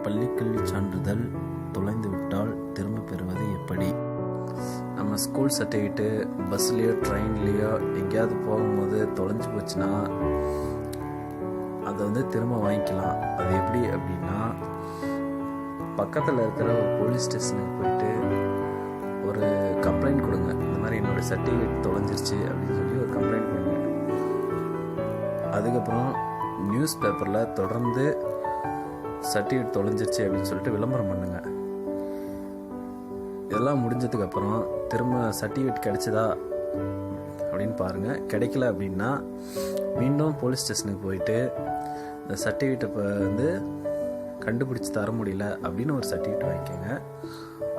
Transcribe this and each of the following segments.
பள்ளிக்கல்வி சான்றிதழ் தொலைந்து விட்டால் திரும்ப பெறுவது எப்படி? நம்ம ஸ்கூல் சர்டிஃபிகேட்டு பஸ்லேயோ ட்ரெயின்லேயோ எங்கேயாவது போகும்போது தொலைஞ்சு போச்சுன்னா அதை திரும்ப வாங்கிக்கலாம். அது எப்படி அப்படின்னா, பக்கத்தில் இருக்கிற ஒரு போலீஸ் ஸ்டேஷனுக்கு போயிட்டு ஒரு கம்ப்ளைண்ட் கொடுங்க. இந்த மாதிரி என்னோடய சர்டிஃபிகேட் தொலைஞ்சிருச்சு அப்படின்னு சொல்லி ஒரு கம்ப்ளைண்ட் கொடுங்க. அதுக்கப்புறம் நியூஸ் பேப்பரில் தொடர்ந்து சர்டிஃபிகேட் தொலைஞ்சிருச்சு அப்படின்னு சொல்லிட்டு விளம்பரம் பண்ணுங்க. இதெல்லாம் முடிஞ்சதுக்கப்புறம் திரும்ப சர்டிஃபிகேட் கிடைச்சதா அப்படின்னு பாருங்கள். கிடைக்கல அப்படின்னா மீண்டும் போலீஸ் ஸ்டேஷனுக்கு போயிட்டு இந்த சர்டிஃபிகேட்டை கண்டுபிடிச்சி தர முடியல அப்படின்னு ஒரு சர்டிஃபிகேட் வாங்கிக்கோங்க.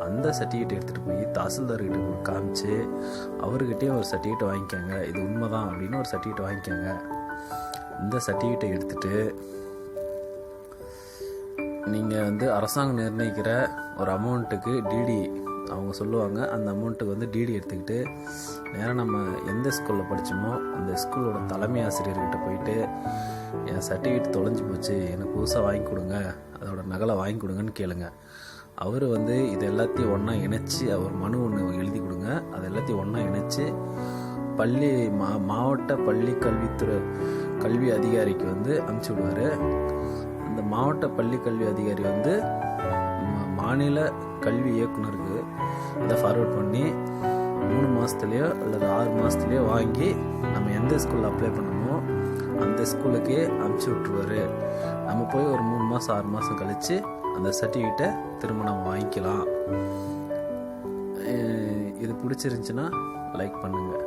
அந்த சர்டிஃபிகேட் எடுத்துகிட்டு போய் தாசில்தார்கிட்ட காமிச்சு அவர்கிட்டயே ஒரு சர்டிஃபிகேட் வாங்கிக்கோங்க. இது உண்மைதான் அப்படின்னு ஒரு சர்டிஃபிகேட் வாங்கிக்கோங்க. இந்த சர்டிஃபிகேட்டை எடுத்துகிட்டு நீங்கள் அரசாங்கம் நிர்ணயிக்கிற ஒரு அமௌண்ட்டுக்கு டிடி அவங்க சொல்லுவாங்க. அந்த அமௌண்ட்டுக்கு டிடி எடுத்துக்கிட்டு நேராக நம்ம எந்த ஸ்கூலில் படித்தோமோ அந்த ஸ்கூலோட தலைமை ஆசிரியர்கிட்ட போயிட்டு என் சர்டிஃபிகேட் தொலைஞ்சு போச்சு, எனக்கு புதுசாக வாங்கி கொடுங்க, அதோட நகலை வாங்கி கொடுங்கன்னு கேளுங்க. அவர் இது எல்லாத்தையும் ஒன்றா இணைச்சி அவர் மனு ஒன்று எழுதி கொடுங்க. அது எல்லாத்தையும் ஒன்றா இணைச்சி பள்ளி மாவட்ட பள்ளி கல்வி அதிகாரிக்கு அனுப்பிச்சி விடுவார். அந்த மாவட்ட பள்ளி கல்வி அதிகாரி மாநில கல்வி இயக்குனருக்கு இதை ஃபார்வர்ட் பண்ணி 3 மாதத்துலேயோ அல்லது 6 மாதத்துலேயோ வாங்கி நம்ம எந்த ஸ்கூலில் அப்ளை பண்ணணுமோ அந்த ஸ்கூலுக்கே அனுப்பிச்சி விட்ருவார். நம்ம போய் ஒரு 3 மாதம் 6 மாதம் கழித்து அந்த சர்டிஃபிகேட்டை திரும்ப நம்ம வாங்கிக்கலாம். இது பிடிச்சிருந்துச்சின்னா லைக் பண்ணுங்கள்.